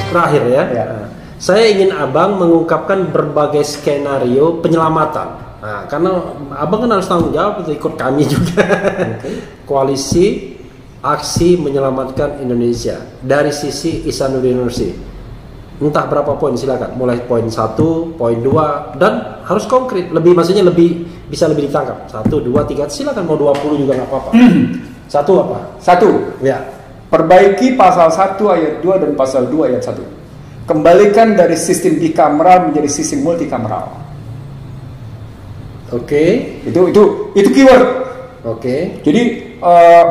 terakhir ya. Ya. Saya ingin Abang mengungkapkan berbagai skenario penyelamatan. Nah, karena Abang kan harus tanggung jawab untuk ikut kami juga. Koalisi aksi menyelamatkan Indonesia dari sisi Ihsanuddin Nursi. Entah berapa poin, silakan. Mulai poin 1, poin 2, dan harus konkret. Maksudnya bisa lebih ditangkap. 1, 2, 3, silakan. Mau 20 juga nggak apa-apa. 1 apa? 1. Ya. Perbaiki pasal 1 ayat 2 dan pasal 2 ayat 1. Kembalikan dari sistem bikameral menjadi sistem multikameral. Oke. Itu keyword. Oke. Jadi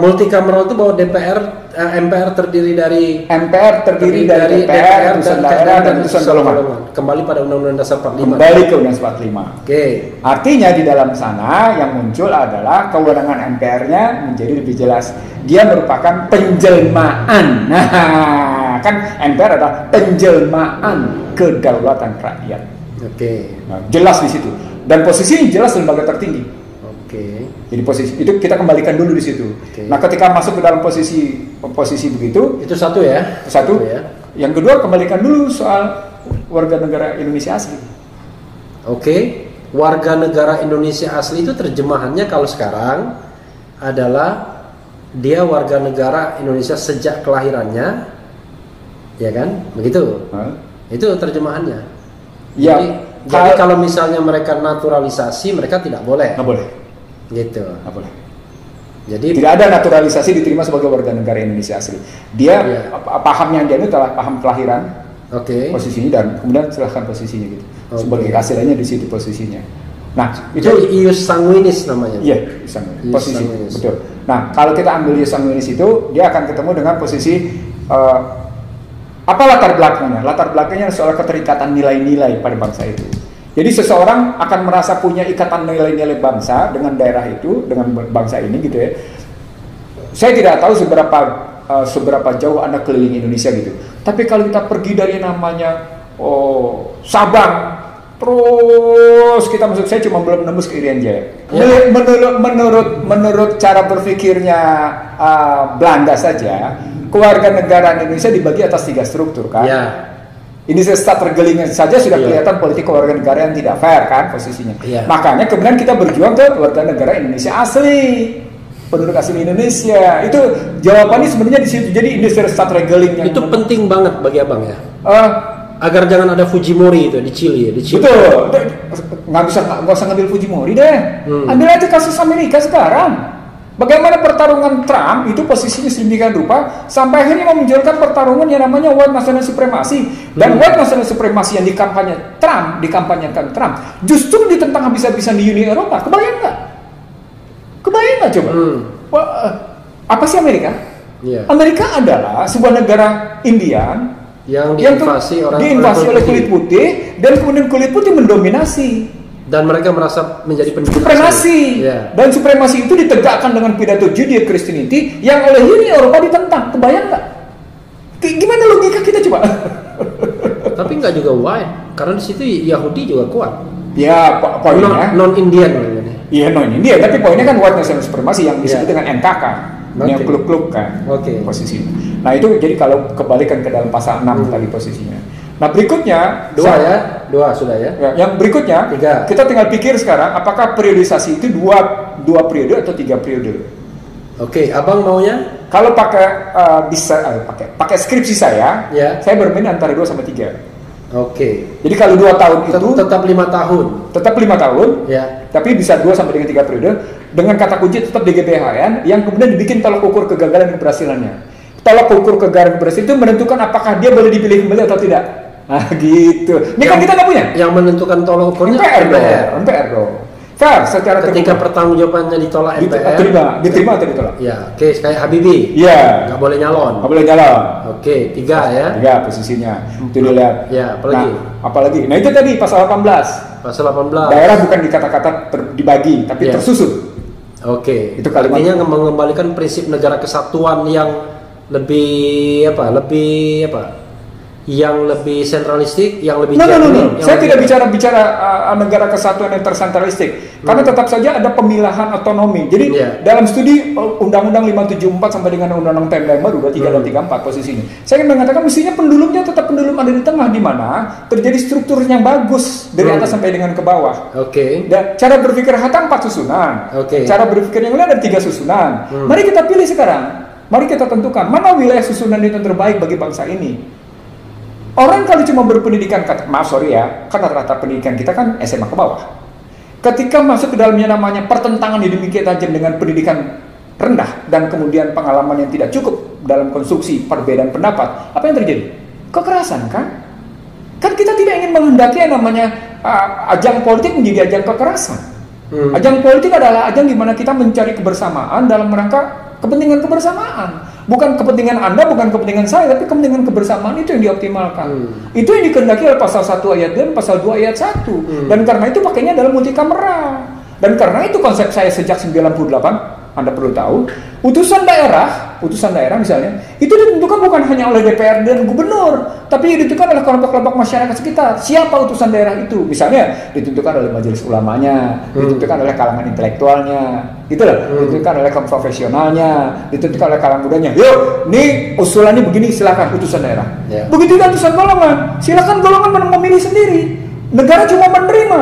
multikameral itu bahwa MPR terdiri dari DPR, utusan daerah dan utusan golongan. Kembali pada Undang-Undang Dasar 45. Kembali ke Undang-Undang 45. Oke. Artinya di dalam sana yang muncul adalah kewenangan MPR-nya menjadi lebih jelas. Dia merupakan penjelmaan. Nah, kan MPR adalah penjelmaan kedaulatan rakyat. Oke. Nah, jelas di situ. Dan posisinya jelas lembaga tertinggi. Oke. Jadi posisi itu kita kembalikan dulu di situ. Oke. Nah, ketika masuk ke dalam posisi begitu, Itu satu ya. satu. Ya. Yang kedua, kembalikan dulu soal warga negara Indonesia asli. Oke. Warga negara Indonesia asli itu terjemahannya kalau sekarang adalah dia warga negara Indonesia sejak kelahirannya, ya kan? Begitu. Itu terjemahannya. Ya. Jadi kalau misalnya mereka naturalisasi, mereka tidak boleh. Nggak boleh. Gitu. Nggak boleh. Jadi Tidak ada naturalisasi diterima sebagai warga negara Indonesia asli. Dia Iya. paham yang dia itu adalah paham kelahiran, oke. posisinya, dan kemudian silahkan posisinya gitu. Oke. Sebagai hasilnya di situ posisinya. Nah, itu Jadi ius sanguinis namanya. iya, Ius posisi sanguinis. betul. Nah, kalau kita ambil ius sanguinis itu, dia akan ketemu dengan posisi apa latar belakangnya? Latar belakangnya soal keterikatan nilai-nilai pada bangsa itu. Jadi seseorang akan merasa punya ikatan nilai-nilai bangsa dengan daerah itu, dengan bangsa ini gitu ya. Saya tidak tahu seberapa jauh Anda keliling Indonesia gitu. Tapi kalau kita pergi dari namanya Sabang, terus kita masuk, saya cuma belum nembus ke Irian Jaya. Ya. Menurut cara berpikirnya Belanda saja, kewarganegaraan Indonesia dibagi atas 3 struktur kan. Ya. Ini start tergelingnya saja sudah Iya. kelihatan politik kewarganegaraan yang tidak fair kan posisinya. Iya. Makanya kemudian kita berjuang ke warganegara Indonesia asli, penduduk asli Indonesia. Itu jawabannya sebenarnya di situ. Jadi ini start regeling yang Itu penting banget bagi Abang ya. Agar jangan ada Fujimori itu di Chili ya, di Chili. Betul. Nggak usah ngambil Fujimori deh. Ambil aja kasus Amerika sekarang. Bagaimana pertarungan Trump itu posisinya sedemikian rupa sampai akhirnya memunculkan pertarungan yang namanya white national supremacy. Dan white national supremacy yang dikampanyekan Trump justru ditentang habis-habisan di Uni Eropa. Kebayang nggak? Kebayang nggak coba? Apa sih Amerika? Iya. Amerika adalah sebuah negara Indian yang diinvasi oleh kulit putih, dan kemudian kulit putih mendominasi. Dan mereka merasa menjadi penduduk supremasi. Ya. Dan supremasi itu ditegakkan dengan pidato Judeo-Christianity yang oleh Uni Eropa ditentang. Kebayang nggak? Gimana logika kita coba? Tapi nggak juga white, karena di situ Yahudi juga kuat. Ya, poinnya non-Indian. Iya, non-Indian, tapi poinnya kan white national supremacy yang disebut dengan NKK, yang klub-klub kan posisinya. Nah, itu jadi kalau kebalikan ke dalam pasal 6 tadi posisinya. Nah, berikutnya dua sudah ya. Yang berikutnya 3. Kita tinggal pikir sekarang apakah periodisasi itu dua periode atau 3 periode. Oke, Abang maunya kalau pakai pakai skripsi saya bermain antara 2 sampai 3. Oke. Jadi kalau 2 tahun itu tetap 5 tahun. Tetap 5 tahun. Ya. Tapi bisa 2 sampai dengan 3 periode dengan kata kunci tetap DGPHN yang kemudian dibikin tolak ukur kegagalan dan keberhasilannya. Tolak ukur kegagalan dan keberhasilan itu menentukan apakah dia boleh dipilih kembali atau tidak. Nah gitu. Ini kan kita nggak punya. Yang menentukan tolak ukurnya MPR dong. Fair secara ketika pertanggungjawabannya ditolak MPR. Diterima atau ditolak? Ya, oke, kayak Habibie. Iya. Nggak boleh nyalon. Nggak boleh nyalon. Oke, 3 ya. 3 posisinya. Itu dilihat. Ya, apalagi? Apalagi? Nah itu tadi pasal 18. Pasal 18. Daerah bukan dikata-kata dibagi, tapi tersusun. Oke. Itu kalimat. Artinya mengembalikan prinsip negara kesatuan yang lebih yang lebih sentralistik, yang lebih No. yang Saya lebih- tidak bicara negara kesatuan yang tersentralistik, karena tetap saja ada pemilahan otonomi. Jadi Iya. dalam studi Undang-Undang 574 sampai dengan Undang-Undang PMDM baru 23 dan 34 posisinya. Saya ingin mengatakan mestinya pendulumnya tetap pendulum ada di tengah, di mana terjadi struktur yang bagus dari atas sampai dengan ke bawah. Oke. Dan cara berpikir Hatta 4 susunan. Oke. Cara berpikir yang lain ada 3 susunan. Mari kita pilih sekarang. Mari kita tentukan mana wilayah susunan itu yang terbaik bagi bangsa ini. Orang kalau cuma berpendidikan, maaf sorry ya, kan rata-rata pendidikan kita kan SMA ke bawah. Ketika masuk ke dalamnya namanya pertentangan yang demikian tajam dengan pendidikan rendah dan kemudian pengalaman yang tidak cukup dalam konstruksi perbedaan pendapat, apa yang terjadi? Kekerasan kan? Kan kita tidak ingin menghendaki yang namanya ajang politik menjadi ajang kekerasan. Ajang politik adalah ajang di mana kita mencari kebersamaan dalam rangka kepentingan kebersamaan. Bukan kepentingan Anda, bukan kepentingan saya, tapi kepentingan kebersamaan itu yang dioptimalkan. Itu yang dikehendaki oleh pasal 1 ayat 2 dan pasal 2 ayat 1. Dan karena itu pakainya adalah multikamera. Dan karena itu konsep saya sejak 98, Anda perlu tahu, utusan daerah misalnya, itu ditentukan bukan hanya oleh DPRD dan gubernur, tapi ditentukan oleh kelompok-kelompok masyarakat sekitar. Siapa utusan daerah itu? Misalnya ditentukan oleh majelis ulamanya, ditentukan oleh kalangan intelektualnya, gitu loh, ditentukan oleh kaum profesionalnya, ditentukan oleh kalangan mudanya. Yuk, nih usulannya begini, silakan utusan daerah. Ya. Begitu juga utusan golongan, silakan golongan memilih sendiri. Negara cuma menerima.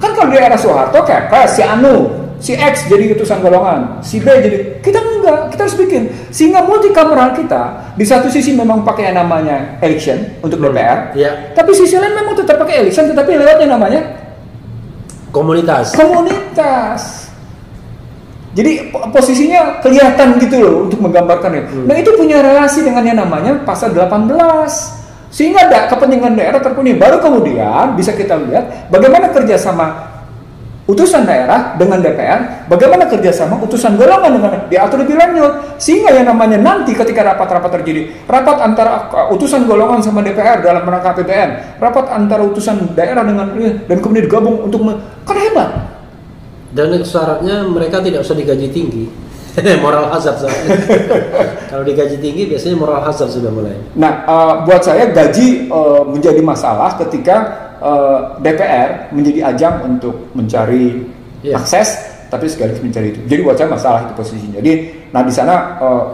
Kan kalau di era Soeharto kayak si Anu, si X jadi utusan golongan, si B jadi, kita enggak, kita harus bikin sehingga multikameral kita di satu sisi memang pakai yang namanya election untuk DPR, Iya. tapi sisi lain memang tetap pakai election tetapi lewatnya namanya Komunitas. Jadi posisinya kelihatan gitu loh untuk menggambarkan itu. Nah itu punya relasi dengan yang namanya pasal 18 sehingga ada kepentingan daerah terpenuhi. Baru kemudian bisa kita lihat bagaimana kerjasama utusan daerah dengan DPR, bagaimana kerjasama utusan golongan dengan diatur lebih lanjut, sehingga yang namanya nanti ketika rapat-rapat terjadi, rapat antara utusan golongan sama DPR dalam rangka APBN, rapat antara utusan daerah dengan dan kemudian digabung untuk kan hebat. Dan syaratnya mereka tidak usah digaji tinggi. Moral hazard soalnya. Kalau digaji tinggi biasanya moral hazard sudah mulai. Nah, buat saya gaji menjadi masalah ketika DPR menjadi ajang untuk mencari akses, tapi sekaligus mencari itu. Jadi buat saya masalah itu posisinya. Jadi, nah di sana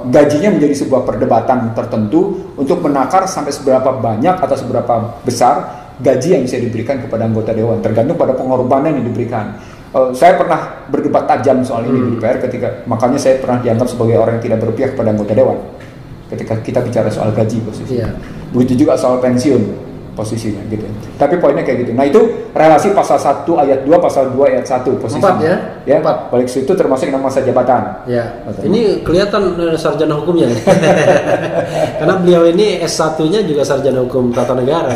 gajinya menjadi sebuah perdebatan tertentu untuk menakar sampai seberapa banyak atau seberapa besar gaji yang bisa diberikan kepada anggota dewan, tergantung pada pengorbanan yang diberikan. Saya pernah berdebat tajam soal ini di DPR makanya saya pernah dianggap sebagai orang yang tidak berpihak kepada anggota dewan ketika kita bicara soal gaji posisinya. Begitu juga soal pensiun posisinya gitu. Tapi poinnya kayak gitu. Nah itu relasi pasal 1 ayat 2 pasal 2 ayat 1 posisinya. 4 ya? 4. Balik situ termasuk nama masa jabatan. Ya. Ini kelihatan sarjana hukumnya. Karena beliau ini S1-nya juga sarjana hukum tata negara.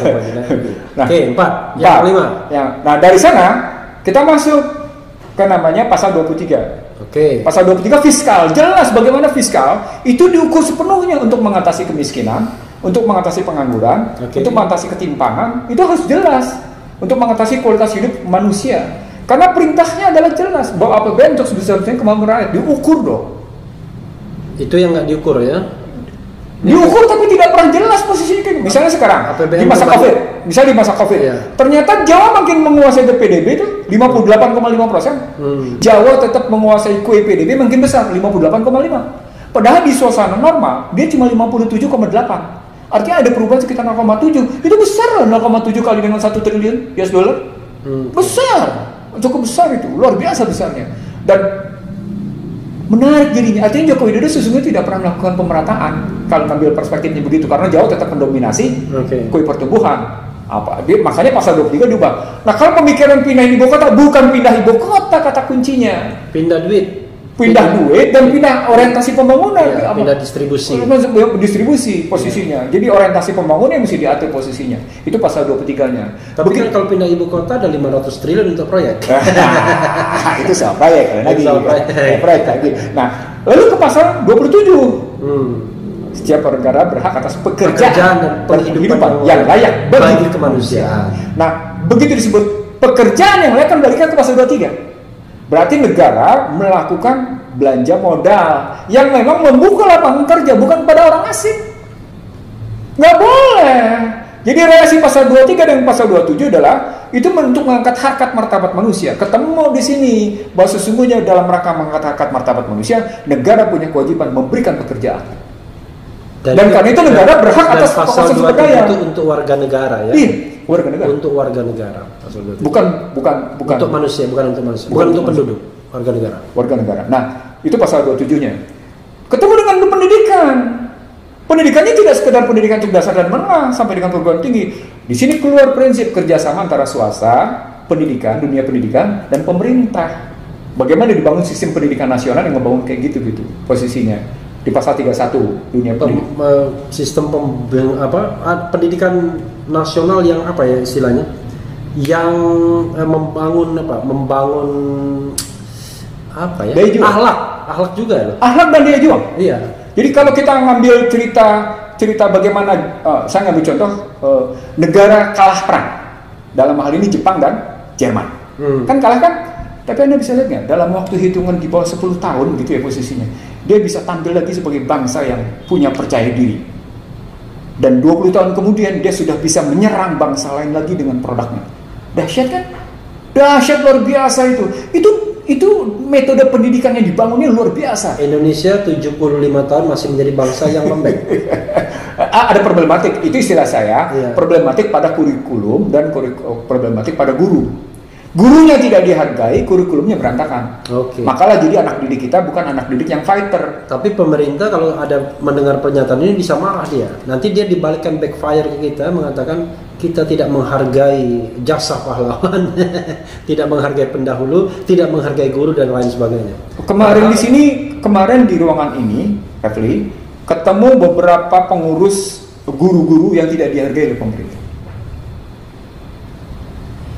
Nah, Oke, 4. Yang kelima. Nah, dari sana kita masuk ke namanya pasal 23. Oke. Pasal 23 fiskal. Jelas bagaimana fiskal itu diukur sepenuhnya untuk mengatasi kemiskinan, untuk mengatasi pengangguran, untuk mengatasi ketimpangan. Itu harus jelas untuk mengatasi kualitas hidup manusia. Karena perintahnya adalah jelas bahwa APBN untuk sebesar-besarnya kemampuan rakyat diukur dong. Itu yang nggak diukur ya? Diukur tapi tidak pernah jelas posisinya kayak gitu. Misalnya sekarang APBN di masa COVID, misalnya di masa COVID, ternyata Jawa makin menguasai PDB itu 58,5%. Jawa tetap menguasai kue PDB makin besar 58,5. Padahal di suasana normal dia cuma 57,8. Artinya ada perubahan sekitar 0,7. Itu besar loh, 0,7 kali dengan 1 triliun US dollar. Besar, cukup besar itu, luar biasa besarnya. Dan menarik jadinya, artinya Joko Widodo sesungguhnya tidak pernah melakukan pemerataan kalau ngambil perspektifnya begitu, karena Jawa tetap mendominasi kue pertumbuhan. Makanya pasal 23 diubah. Nah kalau pemikiran pindah ibu kota, bukan pindah ibu kota kata kuncinya. Pindah duit. Pindah duit dan pindah orientasi pembangunan. Ya, pindah distribusi. Distribusi posisinya. Jadi orientasi pembangunan yang mesti diatur posisinya. Itu pasal 23-nya. Tapi kan kalau pindah ibu kota ada 500 triliun untuk proyek. Itu soal proyek lagi. Proyek lagi. Nah, lalu ke pasal 27. Setiap negara berhak atas pekerjaan dan penghidupan yang layak bagi kemanusiaan. Nah, begitu disebut pekerjaan yang layak kan balikan ke pasal 23. Berarti negara melakukan belanja modal yang memang membuka lapangan kerja bukan pada orang asing. Nggak boleh. Jadi relasi pasal 23 dengan pasal 27 adalah itu untuk mengangkat harkat martabat manusia. Ketemu di sini bahwa sesungguhnya dalam rangka mengangkat harkat martabat manusia, negara punya kewajiban memberikan pekerjaan. Dan karena itu negara berhak atas pasal sumber daya. itu untuk warga negara ya. Iya, warga negara. Untuk warga negara. Pasal 27. Bukan Untuk manusia, bukan untuk manusia. Bukan untuk penduduk, warga negara. Warga negara. Nah, itu pasal 27-nya. Ketemu dengan pendidikan. Pendidikannya tidak sekedar pendidikan untuk dasar dan menengah sampai dengan perguruan tinggi. Di sini keluar prinsip kerjasama antara swasta, pendidikan, dunia pendidikan, dan pemerintah. Bagaimana dibangun sistem pendidikan nasional yang ngebangun kayak gitu posisinya di pasal 31 dunia pendidikan. Sistem pendidikan nasional yang apa ya istilahnya? Yang membangun apa ya? Akhlak juga ya. Akhlak dan daya juang. Iya. Jadi kalau kita ngambil cerita bagaimana, saya ngambil contoh negara kalah perang, dalam hal ini Jepang dan Jerman, kan kalah kan? Tapi Anda bisa lihat nggak, dalam waktu hitungan di bawah 10 tahun gitu ya posisinya, dia bisa tampil lagi sebagai bangsa yang punya percaya diri. Dan 20 tahun kemudian dia sudah bisa menyerang bangsa lain lagi dengan produknya. Dahsyat kan? Dahsyat, luar biasa itu. Itu metode pendidikan yang dibangunnya luar biasa. Indonesia 75 tahun masih menjadi bangsa yang lembek. Ada problematik, itu istilah saya, problematik pada kurikulum dan problematik pada guru. Gurunya tidak dihargai, kurikulumnya berantakan. Makalah jadi anak didik kita bukan anak didik yang fighter. Tapi pemerintah kalau ada mendengar pernyataan ini bisa marah dia. Nanti dia dibalikkan backfire ke kita, mengatakan kita tidak menghargai jasa pahlawan, tidak menghargai pendahulu, tidak menghargai guru dan lain sebagainya. Kemarin di ruangan ini, Refli, ketemu beberapa pengurus guru-guru yang tidak dihargai oleh pemerintah.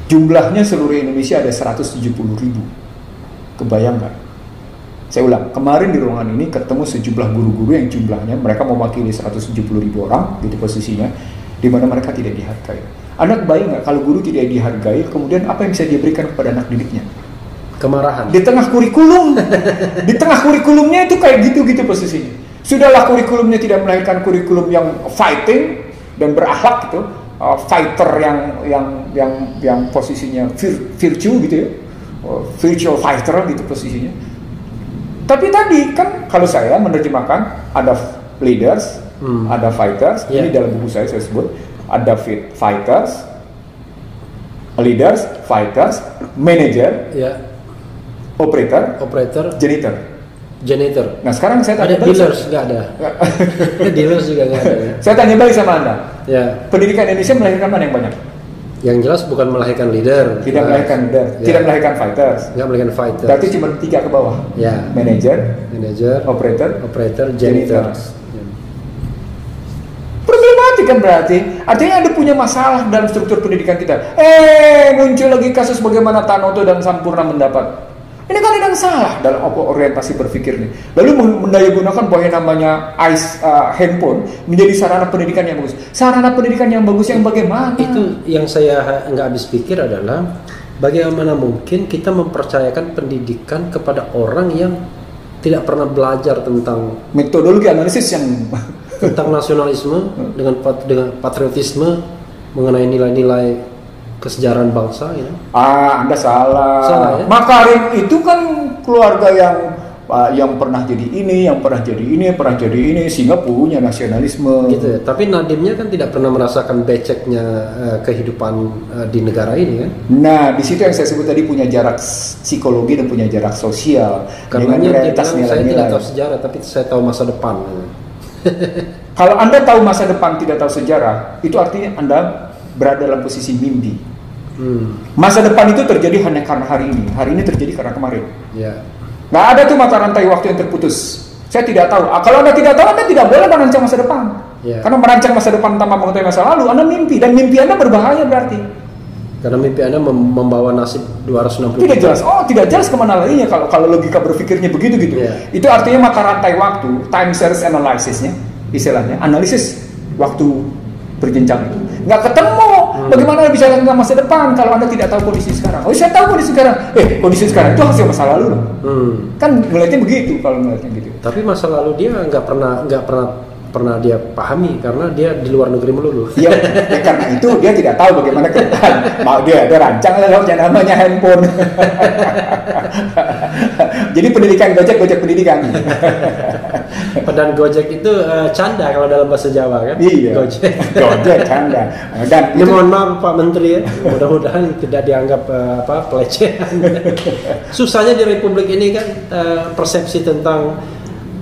Jumlahnya seluruh Indonesia ada 170.000. Kebayang nggak? Saya ulang, kemarin di ruangan ini ketemu sejumlah guru-guru yang jumlahnya mereka mewakili 170.000 orang, gitu posisinya, di mana mereka tidak dihargai. Anda kebayang nggak kalau guru tidak dihargai, kemudian apa yang bisa dia berikan kepada anak didiknya? Kemarahan. Di tengah kurikulum, di tengah kurikulumnya itu kayak gitu posisinya. Sudahlah kurikulumnya tidak melahirkan kurikulum yang fighting dan berakhlak gitu. Fighter yang posisinya virtue gitu ya, virtual fighter gitu posisinya. Tapi tadi kan kalau saya menerjemahkan ada leaders, ada fighters. Ini dalam buku saya sebut ada fighters, leaders, fighters, manager, operator, janitor. Nah sekarang saya tanya ada dealers nggak ada. Dealers juga nggak ada. Ya? Saya tanya balik sama Anda. Ya. Pendidikan Indonesia melahirkan mana yang banyak? Yang jelas bukan melahirkan leader. Tidak melahirkan leader. Tidak melahirkan fighters. Nggak melahirkan fighters. Berarti cuma 3 ke bawah. Ya. Manager, operator, janitor. Problematik kan berarti. Artinya Anda punya masalah dalam struktur pendidikan kita. Muncul lagi kasus bagaimana Tanoto dan Sampurna mendapat. Ini kan ada yang salah dalam orientasi berpikir nih. Lalu mendayagunakan bahwa yang namanya handphone menjadi sarana pendidikan yang bagus. Sarana pendidikan yang bagus yang bagaimana? Itu yang saya nggak habis pikir adalah bagaimana mungkin kita mempercayakan pendidikan kepada orang yang tidak pernah belajar tentang metodologi analisis yang tentang nasionalisme dengan patriotisme, mengenai nilai-nilai kesejarahan bangsa ya. Anda salah ya? Makarim itu kan keluarga yang pernah jadi ini, pernah jadi ini sehingga punya nasionalisme gitu ya. Tapi Nadimnya kan tidak pernah merasakan beceknya kehidupan di negara ini kan. Nah, di situ yang saya sebut tadi punya jarak psikologi dan punya jarak sosial. Karena dia saya tidak tahu sejarah tapi saya tahu masa depan. Kalau Anda tahu masa depan tidak tahu sejarah, itu artinya Anda berada dalam posisi mimpi. Masa depan itu terjadi hanya karena hari ini terjadi karena kemarin. Nggak ada tuh mata rantai waktu yang terputus. Saya tidak tahu. Kalau Anda tidak tahu, Anda tidak boleh merancang masa depan. Karena merancang masa depan tanpa mengetahui masa lalu, Anda mimpi, dan mimpi Anda berbahaya berarti. Karena mimpi Anda membawa nasib 260. Tidak jelas. Tidak jelas kemana larinya kalau logika berpikirnya begitu gitu. Itu artinya mata rantai waktu, time series analysisnya, istilahnya, analisis waktu berjenjang itu nggak ketemu. Bagaimana bisa tentang masa depan kalau Anda tidak tahu kondisi sekarang? Oh, saya tahu kondisi sekarang. Kondisi sekarang itu hasil masa lalu loh. Kan melihatnya begitu kalau melihatnya gitu. Tapi masa lalu dia nggak pernah pernah dia pahami karena dia di luar negeri melulu. Iya, karena itu dia tidak tahu bagaimana ke depan. Mau dia ada rancang yang namanya handphone. Jadi pendidikan Gojek pendidikan. Padahal Gojek itu canda kalau dalam bahasa Jawa kan? Iya. Gojek canda. Dan ini mohon maaf Pak Menteri ya, mudah-mudahan tidak dianggap pelecehan. Susahnya di Republik ini kan persepsi tentang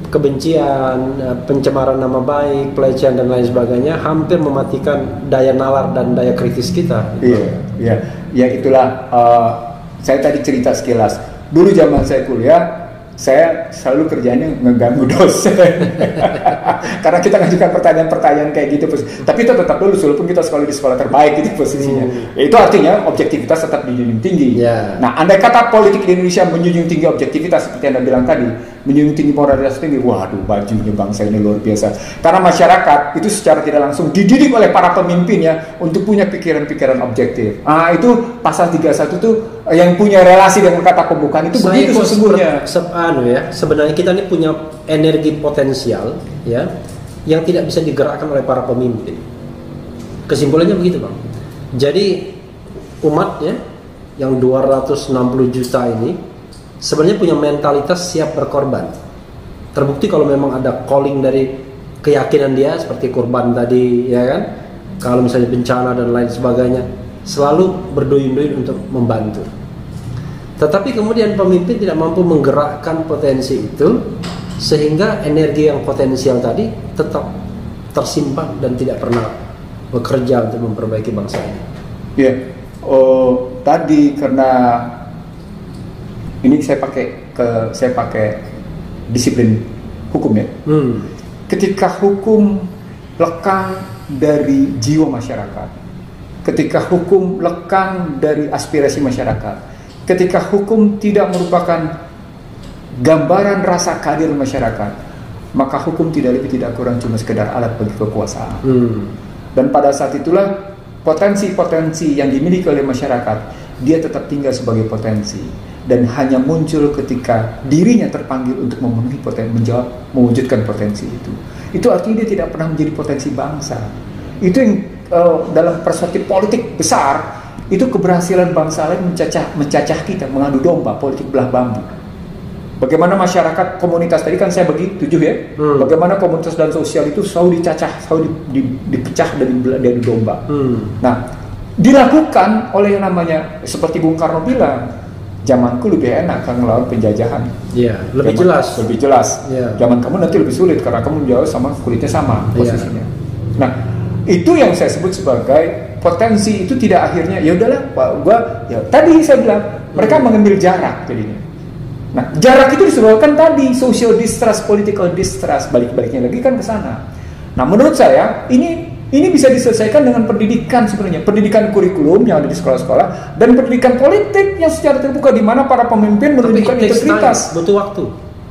kebencian, pencemaran nama baik, pelecehan dan lain sebagainya hampir mematikan daya nalar dan daya kritis kita. Iya, itulah saya tadi cerita sekilas. Dulu zaman saya kuliah, saya selalu kerjanya ngeganggu dosen. Karena kita ngajukan pertanyaan-pertanyaan kayak gitu, tapi itu tetap lulus walaupun kita sekolah di sekolah terbaik itu posisinya. Itu artinya objektivitas tetap dijunjung tinggi. Nah, andai kata politik di Indonesia menjunjung tinggi objektivitas seperti Anda bilang tadi, menjunjung tinggi moralitas tinggi, waduh, bajunya bangsa ini luar biasa. Karena masyarakat itu secara tidak langsung dididik oleh para pemimpinnya untuk punya pikiran-pikiran objektif. Itu pasal 31 tuh yang punya relasi dengan kata pembukaan itu begitu sesungguhnya. Sebenarnya kita ini punya energi potensial ya yang tidak bisa digerakkan oleh para pemimpin. Kesimpulannya begitu, Bang. Jadi umat ya yang 260 juta ini sebenarnya punya mentalitas siap berkorban. Terbukti kalau memang ada calling dari keyakinan dia seperti kurban tadi ya kan. Kalau misalnya bencana dan lain sebagainya selalu berduyun-duyun untuk membantu. Tetapi kemudian pemimpin tidak mampu menggerakkan potensi itu sehingga energi yang potensial tadi tetap tersimpan dan tidak pernah bekerja untuk memperbaiki bangsa ini. Iya. Tadi karena ini saya pakai disiplin hukum ya. Ketika hukum lekang dari jiwa masyarakat, ketika hukum lekang dari aspirasi masyarakat, ketika hukum tidak merupakan gambaran rasa keadilan masyarakat, maka hukum tidak lebih tidak kurang cuma sekedar alat bagi kekuasaan. Dan pada saat itulah potensi-potensi yang dimiliki oleh masyarakat, dia tetap tinggal sebagai potensi dan hanya muncul ketika dirinya terpanggil untuk memenuhi mewujudkan potensi itu. Itu artinya dia tidak pernah menjadi potensi bangsa. Itu yang dalam perspektif politik besar, itu keberhasilan bangsa lain mencacah kita, mengadu domba politik belah bambu. Bagaimana masyarakat komunitas tadi kan saya bagi 7 ya. Bagaimana komunitas dan sosial itu selalu dicacah, selalu dipecah dan diadu domba. Nah, dilakukan oleh yang namanya seperti Bung Karno bilang, zamanku lebih enak kan melawan penjajahan. Iya, lebih jelas. Lebih jelas. Yeah. Zaman kamu nanti lebih sulit karena kamu jauh sama kulitnya sama posisinya. Nah, itu yang saya sebut sebagai potensi itu tidak akhirnya ya udahlah Pak, ya tadi saya bilang mereka mengambil jarak jadinya. Nah, jarak itu disebabkan tadi social distrust, political distrust, balik-baliknya lagi kan ke sana. Nah, menurut saya ini bisa diselesaikan dengan pendidikan sebenarnya, pendidikan kurikulum yang ada di sekolah-sekolah dan pendidikan politik yang secara terbuka di mana para pemimpin menunjukkan integritas. Butuh waktu.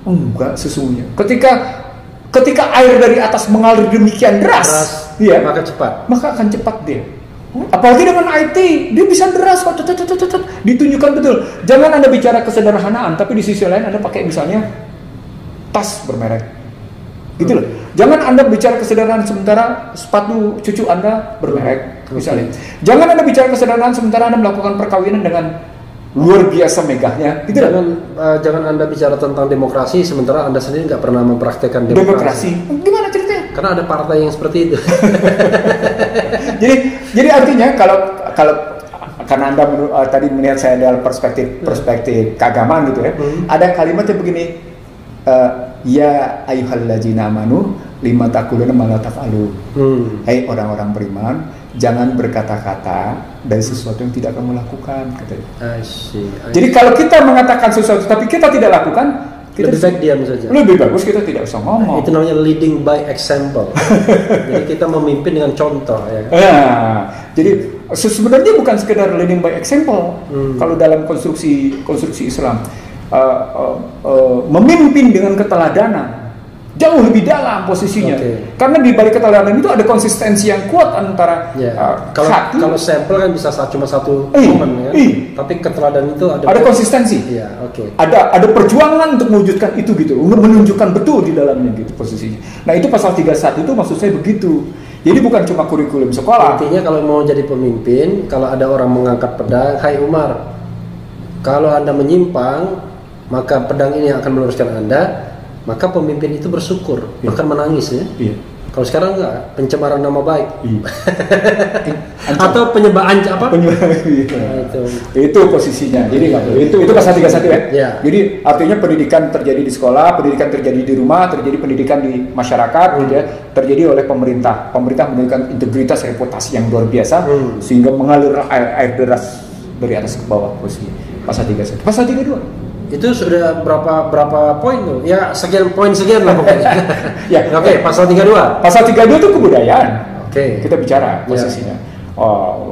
Enggak sesungguhnya. Ketika air dari atas mengalir demikian deras, ya, maka akan cepat dia. Apalagi dengan IT, dia bisa deras kok, ditunjukkan betul. Jangan Anda bicara kesederhanaan, tapi di sisi lain Anda pakai misalnya tas bermerek, gitu loh. Jangan Anda bicara kesederhanaan sementara sepatu cucu Anda bermerek, misalnya. Jangan Anda bicara kesederhanaan sementara Anda melakukan perkawinan dengan luar biasa megahnya, gitu jangan Anda bicara tentang demokrasi sementara Anda sendiri nggak pernah mempraktekkan demokrasi. Gimana ceritanya? Karena ada partai yang seperti itu. jadi artinya kalau karena Anda tadi melihat saya dalam perspektif keagamaan gitu ya, ada kalimatnya begini, ya ayyuhallazina amanu lima taquluna ma la taf'alun. Hai orang-orang beriman, jangan berkata-kata dari sesuatu yang tidak kamu lakukan, katanya. Jadi kalau kita mengatakan sesuatu tapi kita tidak lakukan, kita lebih baik diam saja. Lebih bagus kita tidak usah ngomong. Itu namanya leading by example. Jadi kita memimpin dengan contoh ya. Jadi sebenarnya bukan sekedar leading by example. Kalau dalam konstruksi Islam, memimpin dengan keteladanan. jauh lebih dalam posisinya. Karena di balik keteladanan itu ada konsistensi yang kuat antara hati. Kalau sampel kan bisa cuma satu momen ya. Tapi keteladanan itu ada konsistensi. Iya, Ada perjuangan untuk mewujudkan itu gitu, untuk menunjukkan betul di dalamnya gitu posisinya. Nah, itu pasal 31 itu maksud saya begitu. Jadi bukan cuma kurikulum sekolah. Intinya kalau mau jadi pemimpin, kalau ada orang mengangkat pedang, hai Umar, kalau Anda menyimpang, maka pedang ini akan meluruskan Anda. Maka pemimpin itu bersyukur, bahkan menangis ya. Kalau sekarang enggak, pencemaran nama baik. Atau penyebabkan apa? Itu posisinya. Jadi itu pasal 31 ya. Jadi artinya pendidikan terjadi di sekolah, pendidikan terjadi di rumah, terjadi pendidikan di masyarakat, gitu ya, terjadi oleh pemerintah. Pemerintah menunjukkan integritas reputasi yang luar biasa sehingga mengalir air deras dari atas ke bawah posisi. Pasal 31. Pasal 32. Itu sudah berapa poin tuh? Ya sekian lah pokoknya. Pasal 32. Pasal 32 itu kebudayaan. Kita bicara posisinya.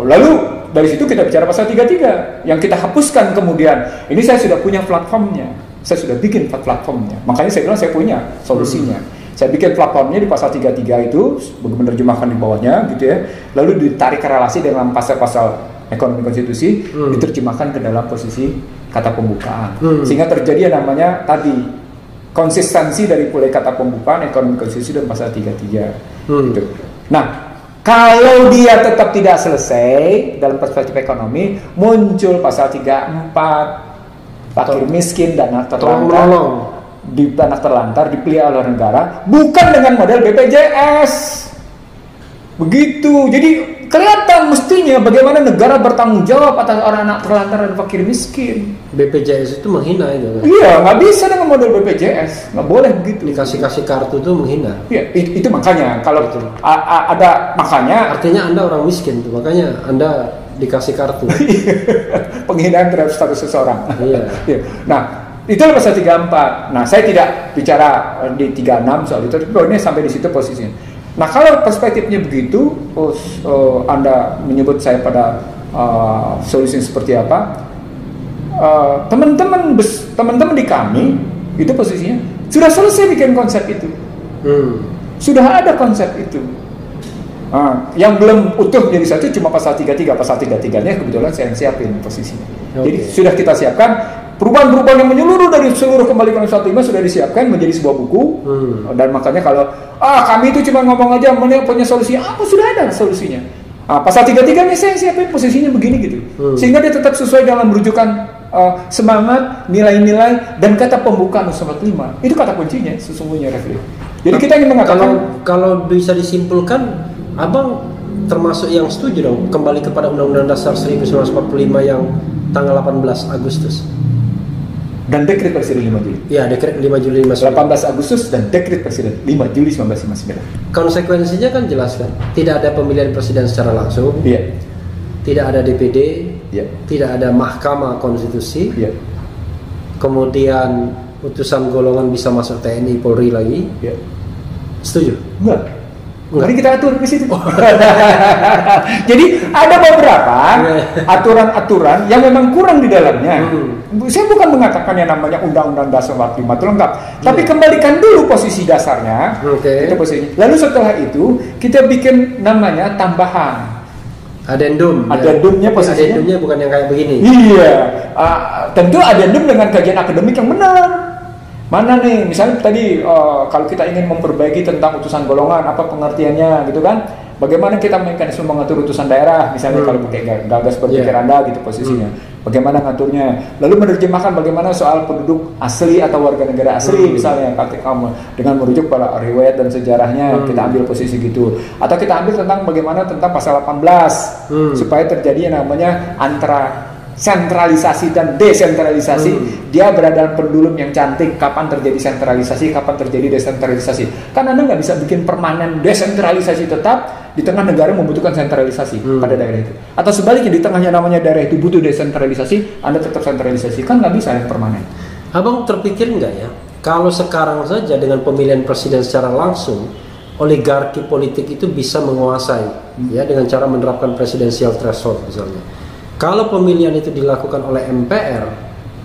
Lalu dari situ kita bicara pasal 33 yang kita hapuskan kemudian. Ini saya sudah punya platformnya. Saya sudah bikin platformnya. Makanya saya bilang saya punya solusinya. Saya bikin platformnya di pasal 33 itu, menerjemahkan di bawahnya gitu ya. Lalu ditarik relasi dengan pasal-pasal ekonomi konstitusi, diterjemahkan ke dalam posisi kata pembukaan, sehingga terjadi yang namanya tadi konsistensi dari mulai kata pembukaan, ekonomi konstitusi dan pasal 33. Gitu. Nah, kalau dia tetap tidak selesai dalam perspektif ekonomi, muncul pasal 34, fakir miskin dan anak terlantar dipelihara oleh negara, bukan dengan model BPJS. Begitu, jadi kelihatan mestinya bagaimana negara bertanggung jawab atas orang-anak terlantar dan fakir miskin. BPJS itu menghina itu kan? Iya, nggak bisa dengan model BPJS, nggak boleh begitu. Dikasih kartu itu menghina. Iya, itu makanya kalau ada makanya. Artinya Anda orang miskin tuh, makanya Anda dikasih kartu. Penghinaan terhadap status seseorang. Iya. Nah, itu pasal 34. Nah, saya tidak bicara di 36 soal itu, tapi ini sampai di situ posisinya. Nah, kalau perspektifnya begitu, Anda menyebut saya pada solusi seperti apa? Teman-teman di kami itu posisinya sudah selesai bikin konsep itu, sudah ada konsep itu. Yang belum utuh jadi satu cuma pasal 33. Pasal 33-nya kebetulan saya siapin posisinya. Jadi sudah kita siapkan. Perubahan-perubahan yang menyeluruh dari seluruh kembali ke 105 sudah disiapkan menjadi sebuah buku. Dan makanya kalau kami itu cuma ngomong aja punya solusi, apa sudah ada solusinya. Pasal 33-nya saya siapin posisinya begini gitu. Sehingga dia tetap sesuai dalam rujukan semangat, nilai-nilai dan kata pembukaan 105. Itu kata kuncinya sesungguhnya, Refli. Jadi kita ingin mengatakan kalau bisa disimpulkan, Abang termasuk yang setuju dong kembali kepada Undang-Undang Dasar 1945 yang tanggal 18 Agustus. Dan dekret Presiden 5 Juli. Ya, dekret 5 Juli 1959. 18 Agustus dan dekret Presiden 5 Juli 1959. Konsekuensinya kan jelas kan. Tidak ada pemilihan presiden secara langsung. Iya. Tidak ada DPD. Iya. Tidak ada Mahkamah Konstitusi. Iya. Kemudian utusan golongan bisa masuk TNI, Polri lagi. Iya. Setuju? Enggak. Mari kita atur ke situ. Jadi ada beberapa aturan-aturan yang memang kurang di dalamnya. Saya bukan mengatakan yang namanya Undang-Undang Dasar 45 itu lengkap, tapi kembalikan dulu posisi dasarnya. Itu posisi. Lalu setelah itu kita bikin namanya tambahan. Adendum. Adendumnya posisinya. Adendumnya bukan yang kayak begini. Iya. Tentu adendum dengan kajian akademik yang benar. Mana nih, misalnya tadi kalau kita ingin memperbaiki tentang utusan golongan, apa pengertiannya gitu kan? Bagaimana kita mekanisme mengatur utusan daerah, misalnya kalau pakai gagas berpikir Anda gitu posisinya. Bagaimana ngaturnya? Lalu menerjemahkan bagaimana soal penduduk asli atau warga negara asli, misalnya dengan merujuk pada riwayat dan sejarahnya, kita ambil posisi gitu. Atau kita ambil tentang bagaimana tentang pasal 18 supaya terjadi yang namanya antara sentralisasi dan desentralisasi. Dia berada dalam pendulum yang cantik. Kapan terjadi sentralisasi, kapan terjadi desentralisasi. Kan Anda nggak bisa bikin permanen desentralisasi tetap di tengah negara membutuhkan sentralisasi pada daerah itu. Atau sebaliknya, di tengahnya namanya daerah itu butuh desentralisasi, Anda tetap sentralisasi. Kan nggak bisa yang permanen. Abang terpikir nggak ya, kalau sekarang saja dengan pemilihan presiden secara langsung, oligarki politik itu bisa menguasai ya dengan cara menerapkan presidensial threshold misalnya. Kalau pemilihan itu dilakukan oleh MPR,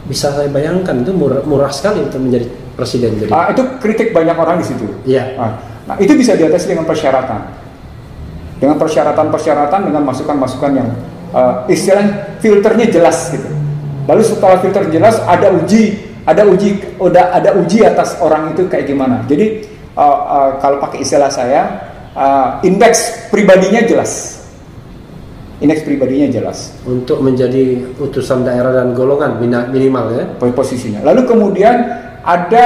bisa saya bayangkan itu murah sekali untuk menjadi presiden jadi. Itu kritik banyak orang di situ. Iya. Nah, itu bisa diatasi dengan persyaratan. Dengan persyaratan-persyaratan, dengan masukan-masukan yang istilah filternya jelas gitu. Lalu setelah filter jelas ada uji atas orang itu kayak gimana. Jadi kalau pakai istilah saya, indeks pribadinya jelas. Indeks pribadinya jelas. Untuk menjadi utusan daerah dan golongan minimal ya. Posisinya. Lalu kemudian ada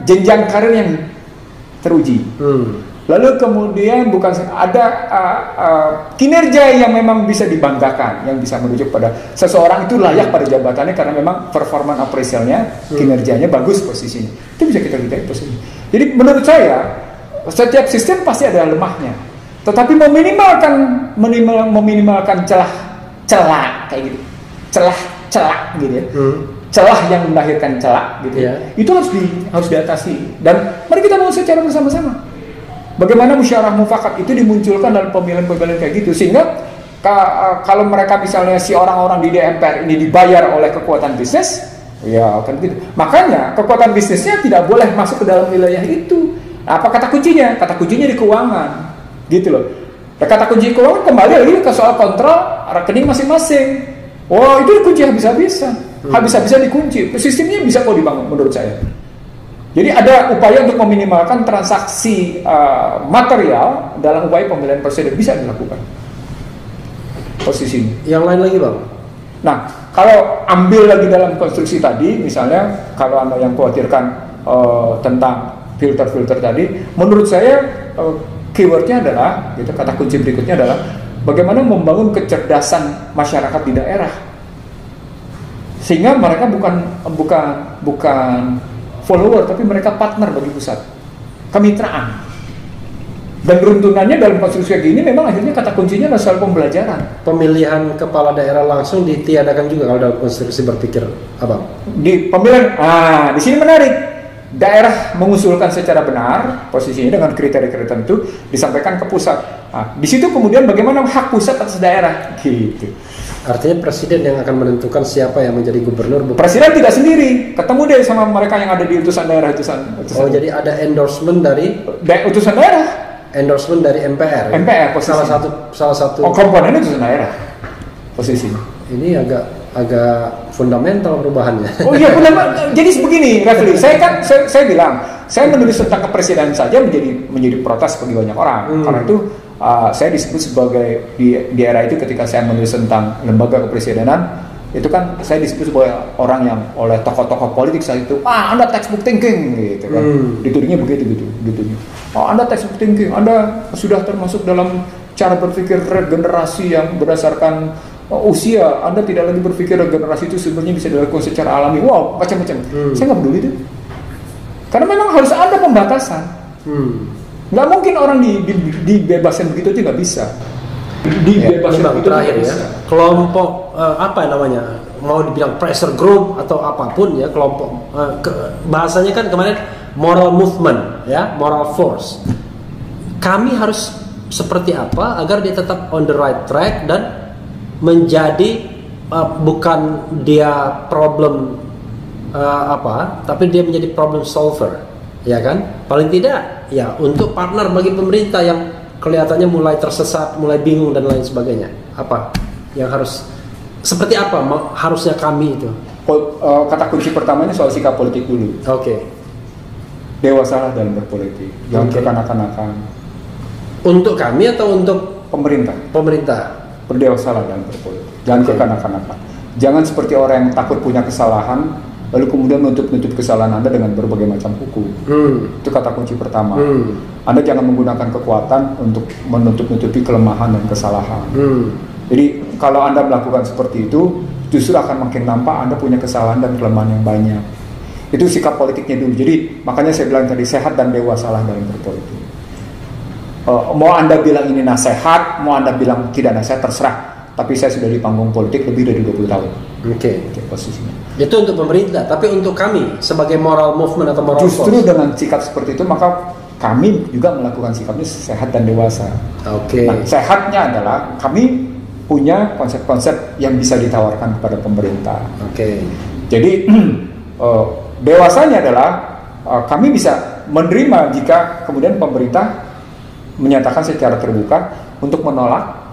jenjang karir yang teruji. Lalu kemudian ada kinerja yang memang bisa dibanggakan, yang bisa merujuk pada seseorang itu layak pada jabatannya karena memang performa appraisalnya, kinerjanya bagus posisinya. Itu bisa kita lihat posisinya. Jadi menurut saya setiap sistem pasti ada lemahnya. Tetapi meminimalkan celah kayak gitu, celah gitu ya, celah yang melahirkan celah gitu, itu harus diatasi. Dan mari kita bangun secara bersama-sama. Bagaimana musyawarah mufakat itu dimunculkan dalam pemilihan-pemilihan kayak gitu, sehingga kalau mereka misalnya si orang-orang di DPR ini dibayar oleh kekuatan bisnis, ya kan gitu. Makanya kekuatan bisnisnya tidak boleh masuk ke dalam wilayah itu. Apa kata kuncinya? Kata kuncinya di keuangan. Gitu loh. Kata kunci keuangan kembali lagi ke soal kontrol rekening masing-masing. Oh, itu kunci habis-habisan. Habis-habisan dikunci. Sistemnya bisa kok dibangun menurut saya. Jadi ada upaya untuk meminimalkan transaksi material dalam upaya pemilihan presiden, bisa dilakukan. Posisinya. Yang lain lagi, Bang. Nah, kalau ambil lagi dalam konstruksi tadi, misalnya kalau Anda yang khawatirkan tentang filter-filter tadi, menurut saya keywordnya adalah, gitu, kata kunci berikutnya adalah bagaimana membangun kecerdasan masyarakat di daerah, sehingga mereka bukan follower, tapi mereka partner bagi pusat, kemitraan. Dan runtunannya dalam konstruksi kayak gini memang akhirnya kata kuncinya adalah soal pembelajaran. Pemilihan kepala daerah langsung ditiadakan juga kalau dalam konstruksi berpikir Abang. Di pemilihan, di sini menarik. Daerah mengusulkan secara benar posisinya dengan kriteria-kriteria tertentu, disampaikan ke pusat. Nah, di situ kemudian bagaimana hak pusat atas daerah, gitu. Artinya presiden yang akan menentukan siapa yang menjadi gubernur. Presiden tidak sendiri, ketemu deh sama mereka yang ada di utusan daerah, utusan. Oh, jadi ada endorsement dari utusan daerah, endorsement dari MPR. MPR posisinya. salah satu. Oh, komponennya utusan daerah posisinya. Ini agak fundamental perubahannya. Oh iya, jadi begini, Refli. Saya bilang, saya menulis tentang kepresidenan saja menjadi protes bagi banyak orang. Karena itu saya disebut sebagai di era itu ketika saya menulis tentang lembaga kepresidenan, itu kan saya disebut sebagai orang yang oleh tokoh-tokoh politik saat itu, Anda textbook thinking gitu kan. Ditudingnya begitu. Anda textbook thinking, Anda sudah termasuk dalam cara berpikir regenerasi yang berdasarkan usia, Anda tidak lagi berpikir regenerasi itu sebenarnya bisa dilakukan secara alami. Wow, macam-macam. Saya nggak peduli itu. Karena memang harus ada pembatasan. Nggak mungkin orang dibebaskan begitu aja, nggak bisa. Dibebaskan begitu terakhir ya. Kelompok apa namanya? Mau dibilang pressure group atau apapun ya, kelompok bahasanya kan kemarin moral movement ya, moral force. Kami harus seperti apa agar dia tetap on the right track dan menjadi bukan dia problem tapi dia menjadi problem solver, ya kan? Paling tidak ya untuk partner bagi pemerintah yang kelihatannya mulai tersesat, mulai bingung dan lain sebagainya. Apa yang seperti apa harusnya kami itu? Kata kunci pertamanya soal sikap politik dulu. Oke. Dewasalah dalam berpolitik, jangan kekanak-kanakan. Untuk kami atau untuk pemerintah? Pemerintah. Berdewasalah dalam berpolitik, jangan kekanak-kanakan. Jangan seperti orang yang takut punya kesalahan lalu kemudian menutup kesalahan Anda dengan berbagai macam hukum. Itu kata kunci pertama. Anda jangan menggunakan kekuatan untuk menutup-nutupi kelemahan dan kesalahan. Jadi kalau Anda melakukan seperti itu, justru akan makin nampak Anda punya kesalahan dan kelemahan yang banyak. Itu sikap politiknya dulu. Jadi makanya saya bilang tadi, sehat dan dewasalah dalam berpolitik. Mau Anda bilang ini nasihat, mau Anda bilang tidak nasihat, terserah. Tapi saya sudah di panggung politik lebih dari 20 tahun. Oke. Posisinya. Itu untuk pemerintah, tapi untuk kami sebagai moral movement atau moral force. Justru dengan sikap seperti itu, maka kami juga melakukan sikapnya sehat dan dewasa. Oke. Nah, sehatnya adalah kami punya konsep-konsep yang bisa ditawarkan kepada pemerintah. Oke. Jadi dewasanya adalah kami bisa menerima jika kemudian pemerintah menyatakan secara terbuka untuk menolak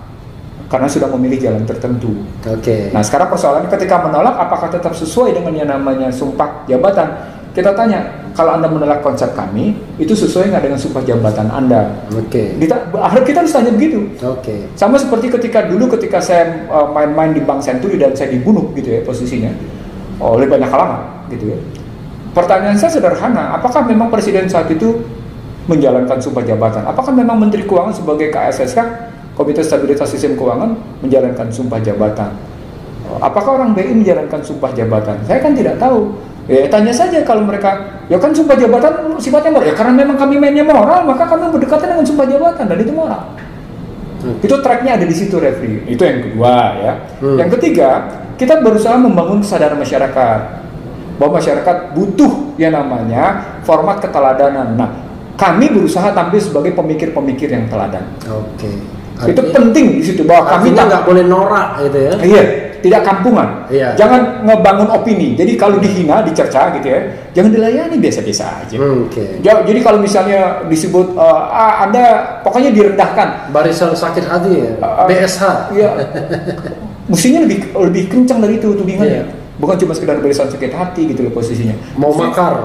karena sudah memilih jalan tertentu. Oke. Nah sekarang persoalannya ketika menolak apakah tetap sesuai dengan yang namanya sumpah jabatan? Kita tanya, kalau Anda menolak konsep kami, itu sesuai nggak dengan sumpah jabatan Anda? Oke. Kita harus tanya begitu. Oke. Sama seperti ketika saya main-main di Bank Senturi dan saya dibunuh gitu ya posisinya oleh banyak kalangan gitu ya. Pertanyaan saya sederhana, apakah memang presiden saat itu menjalankan sumpah jabatan? Apakah memang Menteri Keuangan sebagai KSSK, Komite Stabilitas Sistem Keuangan, menjalankan sumpah jabatan? Apakah orang BI menjalankan sumpah jabatan? Saya kan tidak tahu. Ya tanya saja kalau mereka, ya kan sumpah jabatan sifatnya moral. Ya karena memang kami mainnya moral, maka kami berdekatan dengan sumpah jabatan dan itu moral. Itu tracknya ada di situ, Refri. Itu yang kedua ya. Yang ketiga, kita berusaha membangun kesadaran masyarakat bahwa masyarakat butuh yang namanya format keteladanan. Nah, kami berusaha tampil sebagai pemikir-pemikir yang teladan. Oke. Itu penting di situ bahwa kami nggak boleh norak gitu ya. Iya, tidak kampungan. Iya. Jangan ngebangun opini. Jadi kalau dihina, dicerca gitu ya, jangan dilayani biasa-biasa aja. Oke. Jadi kalau misalnya disebut Anda pokoknya direndahkan, Barisan sakit hati ya. BSH. Iya. Mestinya lebih kencang dari itu tudingannya. Iya. Bukan cuma sekedar barisan sakit hati gitu loh posisinya. Mau makar.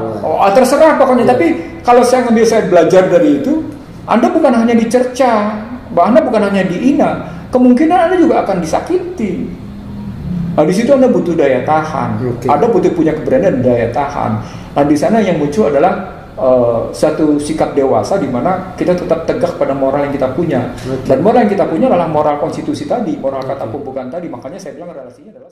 Terserah pokoknya. Iya. Tapi kalau saya belajar dari itu, Anda bukan hanya dicerca, Anda bukan hanya dihina, kemungkinan Anda juga akan disakiti. Nah, di situ Anda butuh daya tahan. Okay. Anda butuh punya keberanian dan daya tahan. Nah, di sana yang muncul adalah satu sikap dewasa di mana kita tetap tegak pada moral yang kita punya. Okay. Dan moral yang kita punya adalah moral konstitusi tadi, moral kata pembukaan tadi. Makanya saya bilang relasinya adalah